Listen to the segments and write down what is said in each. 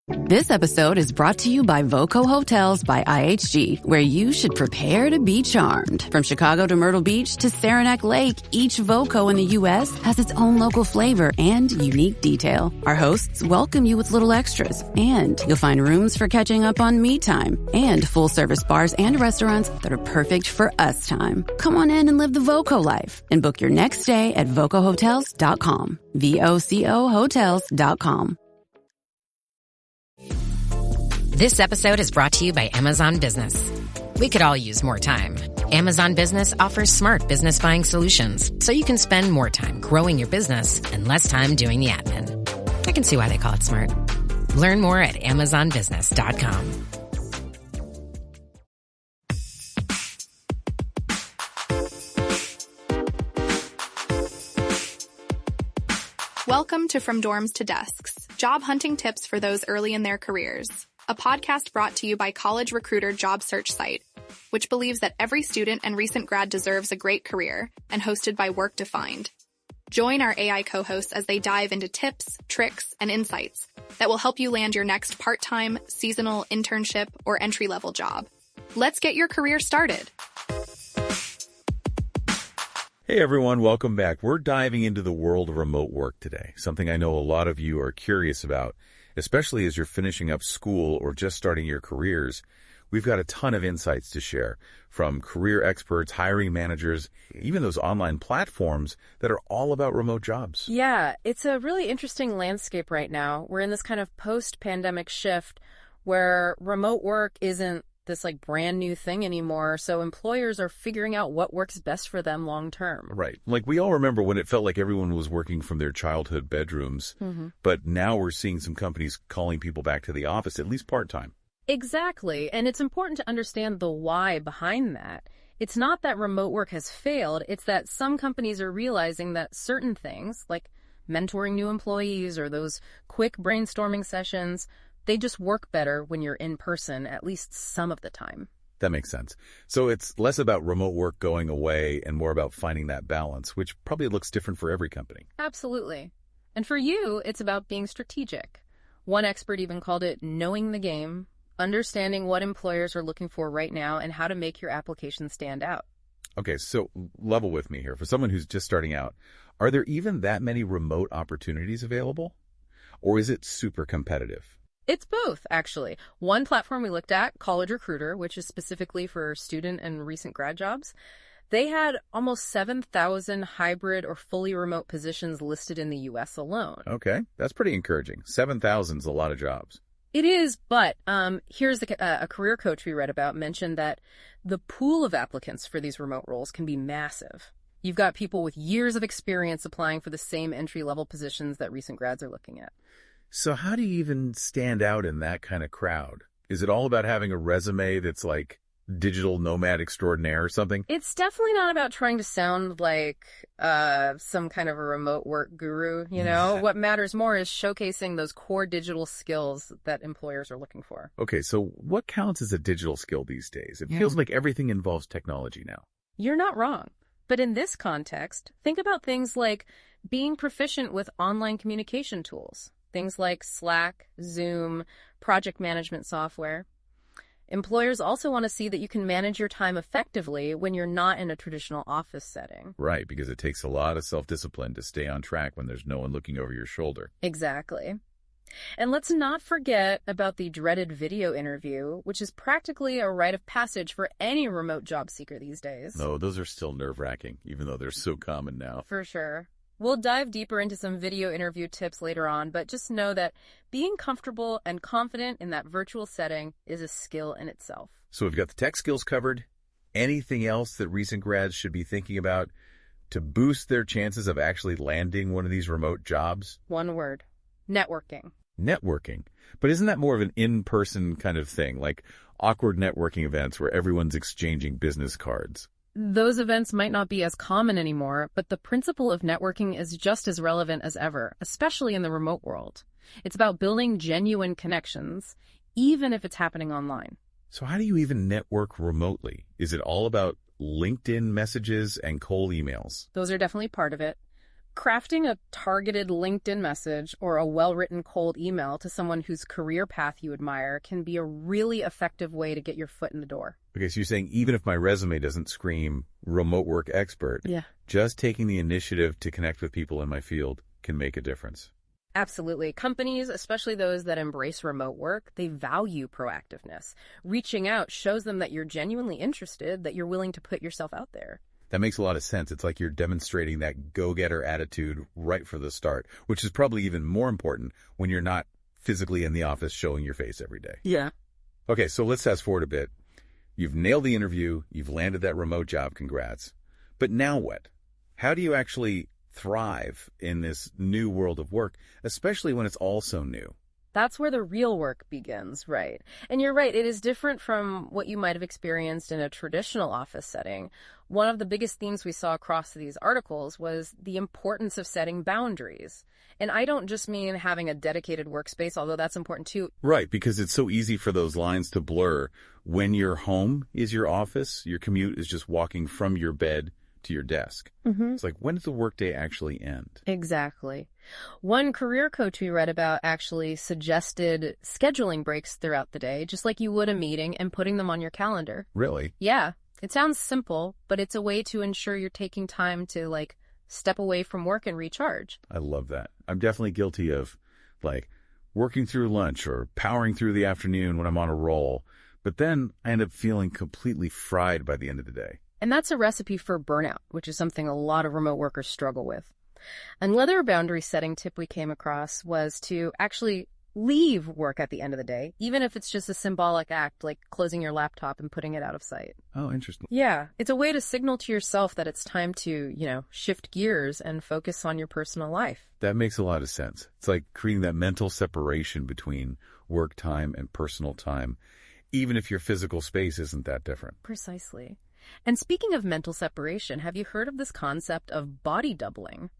This episode is brought to you by Voco Hotels by IHG, where you should prepare to be charmed. From Chicago to Myrtle Beach to Saranac Lake, each Voco in the U.S. has its own local flavor and unique detail. Our hosts welcome you with little extras, and you'll find rooms for catching up on me time and full-service bars and restaurants that are perfect for us time. Come on in and live the Voco life and book your next stay at vocohotels.com. VOCO hotels.com. This episode is brought to you by Amazon Business. We could all use more time. Amazon Business offers smart business buying solutions, so you can spend more time growing your business and less time doing the admin. I can see why they call it smart. Learn more at amazonbusiness.com. Welcome to From Dorms to Desks, job hunting tips for those early in their careers. A podcast brought to you by College Recruiter job search site, which believes that every student and recent grad deserves a great career, and hosted by Work Defined. Join our AI co-hosts as they dive into tips, tricks, and insights that will help you land your next part-time, seasonal, internship, or entry-level job. Let's get your career started. Hey everyone, welcome back. We're diving into the world of remote work today, something I know a lot of you are curious about, especially as you're finishing up school or just starting your careers. We've got a ton of insights to share from career experts, hiring managers, even those online platforms that are all about remote jobs. Yeah, it's a really interesting landscape right now. We're in this kind of post-pandemic shift where remote work isn't this like brand new thing anymore. So employers are figuring out what works best for them long term. Right. Like we all remember when it felt like everyone was working from their childhood bedrooms. But now we're seeing some companies calling people back to the office, at least part-time. Exactly. And it's important to understand the why behind that. It's not that remote work has failed. It's that some companies are realizing that certain things, like mentoring new employees or those quick brainstorming sessions, they just work better when you're in person, at least some of the time. That makes sense. So it's less about remote work going away and more about finding that balance, which probably looks different for every company. Absolutely. And for you, it's about being strategic. One expert even called it knowing the game, understanding what employers are looking for right now, and how to make your application stand out. Okay, so level with me here. For someone who's just starting out, are there even that many remote opportunities available? Or is it super competitive? It's both, actually. One platform we looked at, College Recruiter, which is specifically for student and recent grad jobs, they had almost 7,000 hybrid or fully remote positions listed in the U.S. alone. Okay, that's pretty encouraging. 7,000 is a lot of jobs. It is, but here's a career coach we read about mentioned that the pool of applicants for these remote roles can be massive. You've got people with years of experience applying for the same entry-level positions that recent grads are looking at. So how do you even stand out in that kind of crowd? Is it all about having a resume that's like digital nomad extraordinaire or something? It's definitely not about trying to sound like some kind of a remote work guru, you know? What matters more is showcasing those core digital skills that employers are looking for. Okay, so what counts as a digital skill these days? It feels like everything involves technology now. You're not wrong. But in this context, think about things like being proficient with online communication tools. Things like Slack, Zoom, project management software. Employers also want to see that you can manage your time effectively when you're not in a traditional office setting. Right, because it takes a lot of self-discipline to stay on track when there's no one looking over your shoulder. Exactly. And let's not forget about the dreaded video interview, which is practically a rite of passage for any remote job seeker these days. No, those are still nerve-wracking, even though they're so common now. For sure. We'll dive deeper into some video interview tips later on, but just know that being comfortable and confident in that virtual setting is a skill in itself. So we've got the tech skills covered. Anything else that recent grads should be thinking about to boost their chances of actually landing one of these remote jobs? One word: networking. Networking. But isn't that more of an in-person kind of thing, like awkward networking events where everyone's exchanging business cards? Those events might not be as common anymore, but the principle of networking is just as relevant as ever, especially in the remote world. It's about building genuine connections, even if it's happening online. So how do you even network remotely? Is it all about LinkedIn messages and cold emails? Those are definitely part of it. Crafting a targeted LinkedIn message or a well-written cold email to someone whose career path you admire can be a really effective way to get your foot in the door. Okay, so you're saying even if my resume doesn't scream remote work expert, just taking the initiative to connect with people in my field can make a difference. Absolutely. Companies, especially those that embrace remote work, they value proactiveness. Reaching out shows them that you're genuinely interested, that you're willing to put yourself out there. That makes a lot of sense. It's like you're demonstrating that go-getter attitude right from the start, which is probably even more important when you're not physically in the office showing your face every day. Yeah. Okay, so let's fast forward a bit. You've nailed the interview. You've landed that remote job. Congrats. But now what? How do you actually thrive in this new world of work, especially when it's all so new? That's where the real work begins, right? And you're right, it is different from what you might have experienced in a traditional office setting. One of the biggest themes we saw across these articles was the importance of setting boundaries. And I don't just mean having a dedicated workspace, although that's important too. Right, because it's so easy for those lines to blur. When your home is your office, your commute is just walking from your bed to your desk. It's like, when does the workday actually end? Exactly. One career coach we read about actually suggested scheduling breaks throughout the day, just like you would a meeting, and putting them on your calendar. Really? Yeah. It sounds simple, but it's a way to ensure you're taking time to, step away from work and recharge. I love that. I'm definitely guilty of, working through lunch or powering through the afternoon when I'm on a roll. But then I end up feeling completely fried by the end of the day. And that's a recipe for burnout, which is something a lot of remote workers struggle with. Another boundary setting tip we came across was to actually leave work at the end of the day, even if it's just a symbolic act like closing your laptop and putting it out of sight. Oh, interesting. Yeah, it's a way to signal to yourself that it's time to, shift gears and focus on your personal life. That makes a lot of sense. It's like creating that mental separation between work time and personal time, even if your physical space isn't that different. Precisely. And speaking of mental separation, have you heard of this concept of body doubling?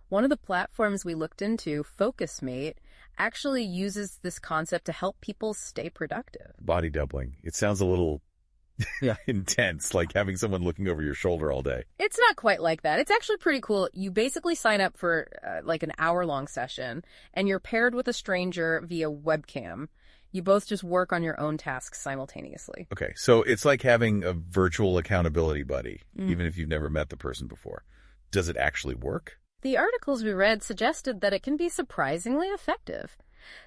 One of the platforms we looked into, FocusMate, actually uses this concept to help people stay productive. Body doubling. It sounds a little intense, like having someone looking over your shoulder all day. It's not quite like that. It's actually pretty cool. You basically sign up for an hour-long session, and you're paired with a stranger via webcam. You both just work on your own tasks simultaneously. Okay, so it's like having a virtual accountability buddy, even if you've never met the person before. Does it actually work? The articles we read suggested that it can be surprisingly effective.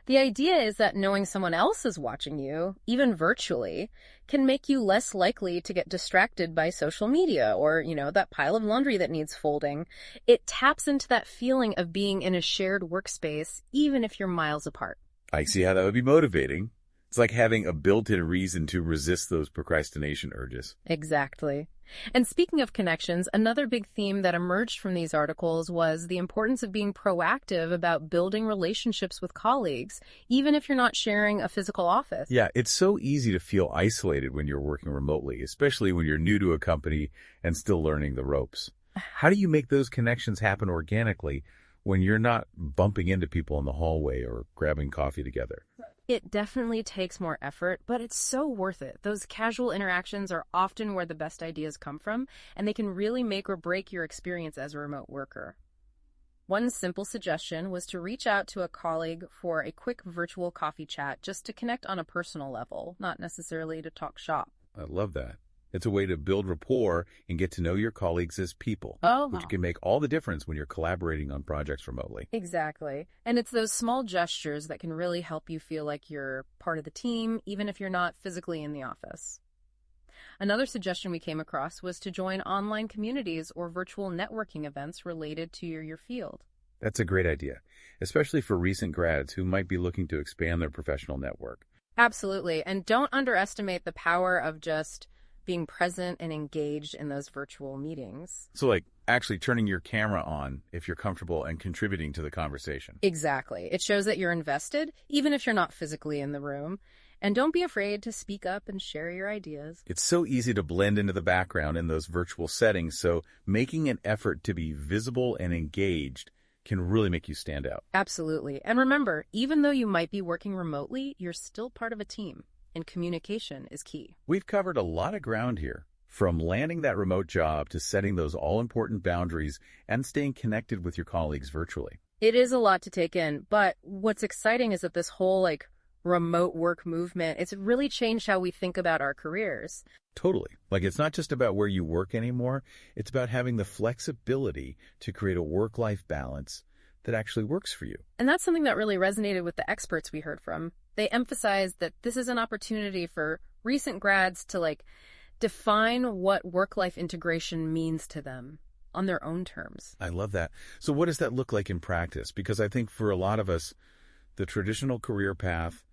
The idea is that knowing someone else is watching you, even virtually, can make you less likely to get distracted by social media or, that pile of laundry that needs folding. It taps into that feeling of being in a shared workspace, even if you're miles apart. I see how that would be motivating. It's like having a built-in reason to resist those procrastination urges. Exactly. And speaking of connections, another big theme that emerged from these articles was the importance of being proactive about building relationships with colleagues, even if you're not sharing a physical office. Yeah, it's so easy to feel isolated when you're working remotely, especially when you're new to a company and still learning the ropes. How do you make those connections happen organically when you're not bumping into people in the hallway or grabbing coffee together? It definitely takes more effort, but it's so worth it. Those casual interactions are often where the best ideas come from, and they can really make or break your experience as a remote worker. One simple suggestion was to reach out to a colleague for a quick virtual coffee chat just to connect on a personal level, not necessarily to talk shop. I love that. It's a way to build rapport and get to know your colleagues as people, which can make all the difference when you're collaborating on projects remotely. Exactly. And it's those small gestures that can really help you feel like you're part of the team, even if you're not physically in the office. Another suggestion we came across was to join online communities or virtual networking events related to your field. That's a great idea, especially for recent grads who might be looking to expand their professional network. Absolutely. And don't underestimate the power of just being present and engaged in those virtual meetings. So actually turning your camera on if you're comfortable and contributing to the conversation. Exactly. It shows that you're invested, even if you're not physically in the room. And don't be afraid to speak up and share your ideas. It's so easy to blend into the background in those virtual settings, so making an effort to be visible and engaged can really make you stand out. Absolutely. And remember, even though you might be working remotely, you're still part of a team. And communication is key. We've covered a lot of ground here. From landing that remote job to setting those all-important boundaries and staying connected with your colleagues virtually. It is a lot to take in, but what's exciting is that this whole remote work movement, it's really changed how we think about our careers. Totally. It's not just about where you work anymore. It's about having the flexibility to create a work-life balance that actually works for you. And that's something that really resonated with the experts we heard from. They emphasized that this is an opportunity for recent grads to define what work-life integration means to them on their own terms. I love that. So what does that look like in practice? Because I think for a lot of us, the traditional career path,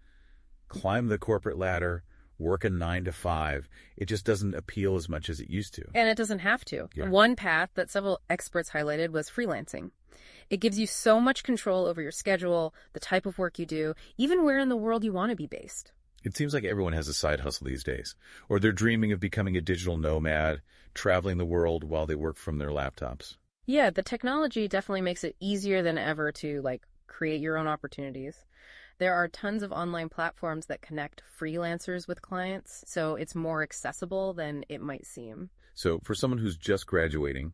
climb the corporate ladder, work a 9 to 5, it just doesn't appeal as much as it used to. And it doesn't have to. Yeah. One path that several experts highlighted was freelancing. It gives you so much control over your schedule, the type of work you do, even where in the world you want to be based. It seems like everyone has a side hustle these days, or they're dreaming of becoming a digital nomad, traveling the world while they work from their laptops. Yeah, the technology definitely makes it easier than ever to create your own opportunities. There are tons of online platforms that connect freelancers with clients, so it's more accessible than it might seem. So for someone who's just graduating,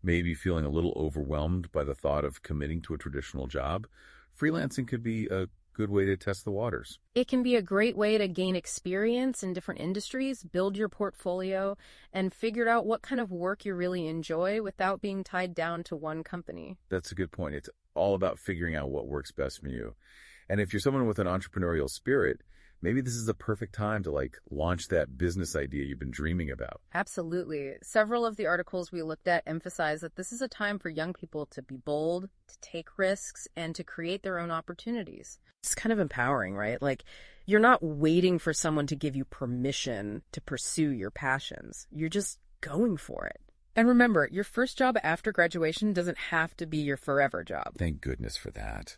maybe feeling a little overwhelmed by the thought of committing to a traditional job, freelancing could be a good way to test the waters. It can be a great way to gain experience in different industries, build your portfolio, and figure out what kind of work you really enjoy without being tied down to one company. That's a good point. It's all about figuring out what works best for you. And if you're someone with an entrepreneurial spirit, maybe this is the perfect time to launch that business idea you've been dreaming about. Absolutely. Several of the articles we looked at emphasize that this is a time for young people to be bold, to take risks, and to create their own opportunities. It's kind of empowering, right? You're not waiting for someone to give you permission to pursue your passions. You're just going for it. And remember, your first job after graduation doesn't have to be your forever job. Thank goodness for that.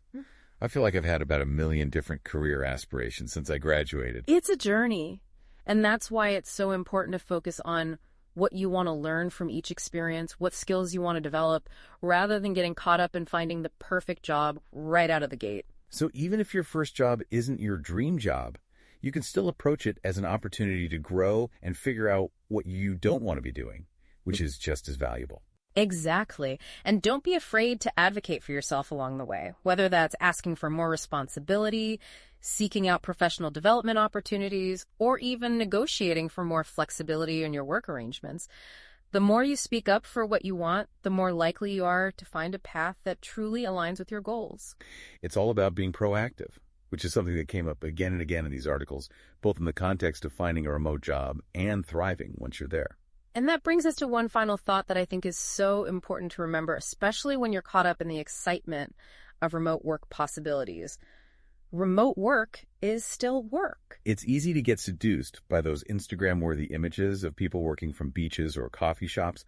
I feel like I've had about 1 million different career aspirations since I graduated. It's a journey. And that's why it's so important to focus on what you want to learn from each experience, what skills you want to develop, rather than getting caught up in finding the perfect job right out of the gate. So even if your first job isn't your dream job, you can still approach it as an opportunity to grow and figure out what you don't want to be doing, which is just as valuable. Exactly. And don't be afraid to advocate for yourself along the way, whether that's asking for more responsibility, seeking out professional development opportunities, or even negotiating for more flexibility in your work arrangements. The more you speak up for what you want, the more likely you are to find a path that truly aligns with your goals. It's all about being proactive, which is something that came up again and again in these articles, both in the context of finding a remote job and thriving once you're there. And that brings us to one final thought that I think is so important to remember, especially when you're caught up in the excitement of remote work possibilities. Remote work is still work. It's easy to get seduced by those Instagram-worthy images of people working from beaches or coffee shops,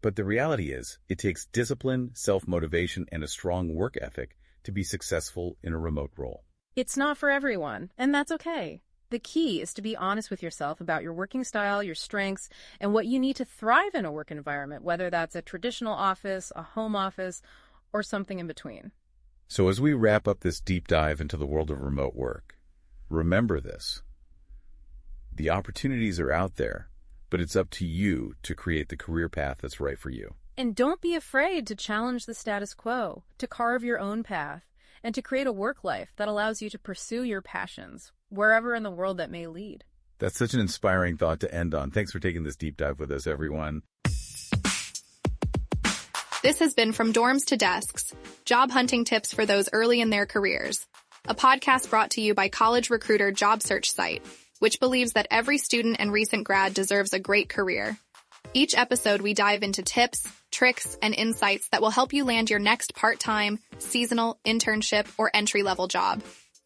but the reality is it takes discipline, self-motivation, and a strong work ethic to be successful in a remote role. It's not for everyone, and that's okay. The key is to be honest with yourself about your working style, your strengths, and what you need to thrive in a work environment, whether that's a traditional office, a home office, or something in between. So as we wrap up this deep dive into the world of remote work, remember this. The opportunities are out there, but it's up to you to create the career path that's right for you. And don't be afraid to challenge the status quo, to carve your own path, and to create a work life that allows you to pursue your passions, wherever in the world that may lead. That's such an inspiring thought to end on. Thanks for taking this deep dive with us, everyone. This has been From Dorms to Desks, job hunting tips for those early in their careers, a podcast brought to you by College Recruiter job search site, which believes that every student and recent grad deserves a great career. Each episode, we dive into tips, tricks, and insights that will help you land your next part-time, seasonal, internship, or entry-level job.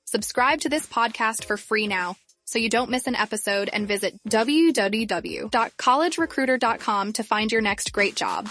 Subscribe to this podcast for free now, so you don't miss an episode, and visit www.collegerecruiter.com to find your next great job.